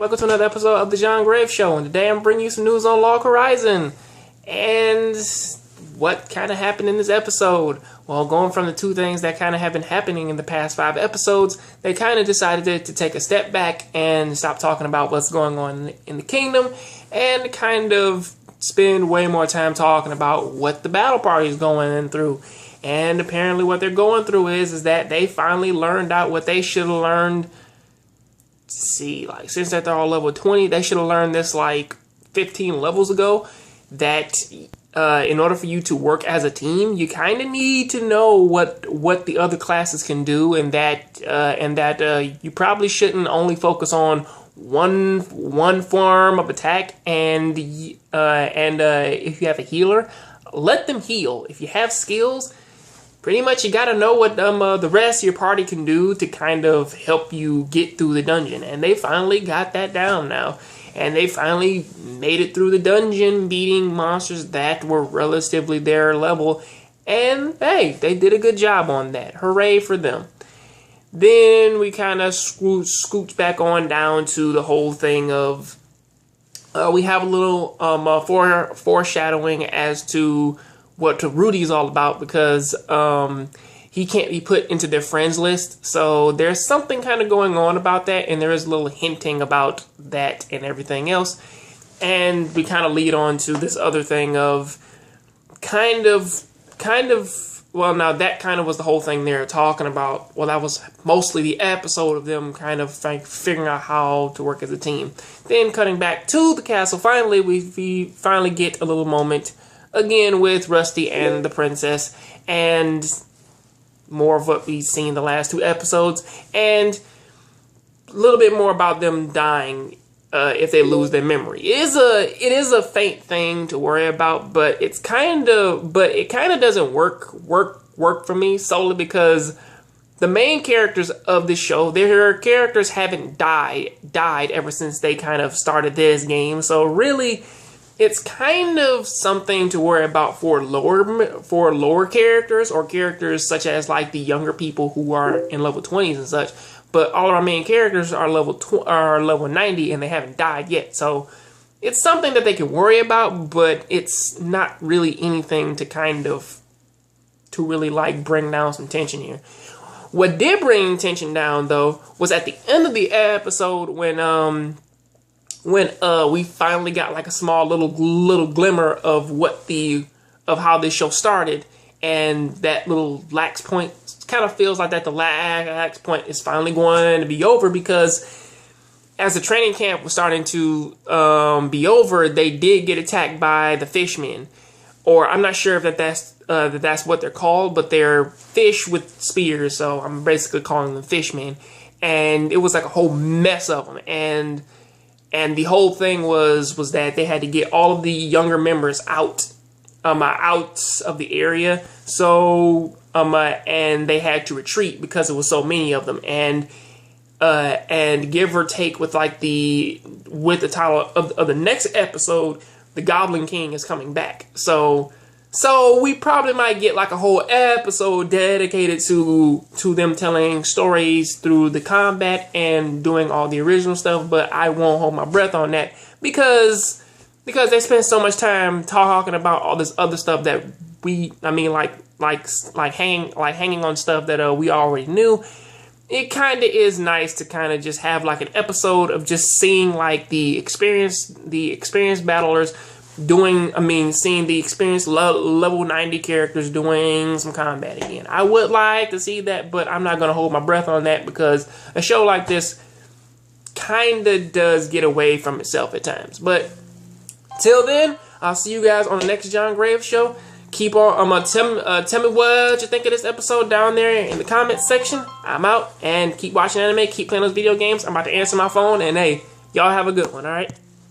Welcome to another episode of the John Graves Show, and today I'm bringing you some news on Log Horizon. And what kind of happened in this episode? Well, going from the two things that kind of have been happening in the past 5 episodes, they kind of decided to take a step back and stop talking about what's going on in the kingdom and kind of spend way more time talking about what the battle party is going through. And apparently what they're going through is that they finally learned out what they should have learned. Since they're all level 20, they should have learned this like 15 levels ago, that in order for you to work as a team, you kind of need to know what the other classes can do, and that you probably shouldn't only focus on one form of attack, and if you have a healer, let them heal. If you have skills, pretty much you gotta know what the rest of your party can do to kind of help you get through the dungeon. And they finally got that down now. And they finally made it through the dungeon, beating monsters that were relatively their level. And hey, they did a good job on that. Hooray for them. Then we kind of scooped back on down to the whole thing of we have a little foreshadowing as to what Rudy's all about, because he can't be put into their friends list. So there's something kind of going on about that, and there is a little hinting about that and everything else. And we kind of lead on to this other thing of well, now that kind of was the whole thing they're talking about. Well, that was mostly the episode of them kind of figuring out how to work as a team. Then cutting back to the castle, finally we finally get a little moment again with Rusty and the princess, and more of what we've seen the last 2 episodes, and a little bit more about them dying if they lose their memory. It is a faint thing to worry about, but it kind of doesn't work for me, solely because the main characters of this show, their characters haven't died ever since they kind of started this game. So really, it's kind of something to worry about for lower characters, or characters such as like the younger people who are in level 20s and such. But all of our main characters are level 90 and they haven't died yet. So it's something that they can worry about, but it's not really anything to really like bring down some tension here. What did bring tension down though was at the end of the episode when we finally got like a small little glimmer of how this show started, and that little lax point kind of feels like that the lax point is finally going to be over, because as the training camp was starting to be over, they did get attacked by the fishmen, or I'm not sure if that's what they're called, but they're fish with spears, so I'm basically calling them fishmen, and it was like a whole mess of them, and the whole thing was that they had to get all of the younger members out of the area. So and they had to retreat because there was so many of them. And give or take with the title of the next episode, the Goblin King is coming back. So we probably might get like a whole episode dedicated to them telling stories through the combat and doing all the original stuff, but I won't hold my breath on that because they spend so much time talking about all this other stuff that hanging on stuff that we already knew. It kind of is nice to kind of just have like an episode of just seeing like the experienced battlers seeing the experienced level 90 characters doing some combat again. I would like to see that, but I'm not going to hold my breath on that, because a show like this kind of does get away from itself at times. But till then, I'll see you guys on the next John Graves Show. Keep on, tell me what you think of this episode down there in the comments section. I'm out, and keep watching anime, keep playing those video games. I'm about to answer my phone, and hey, y'all have a good one, alright?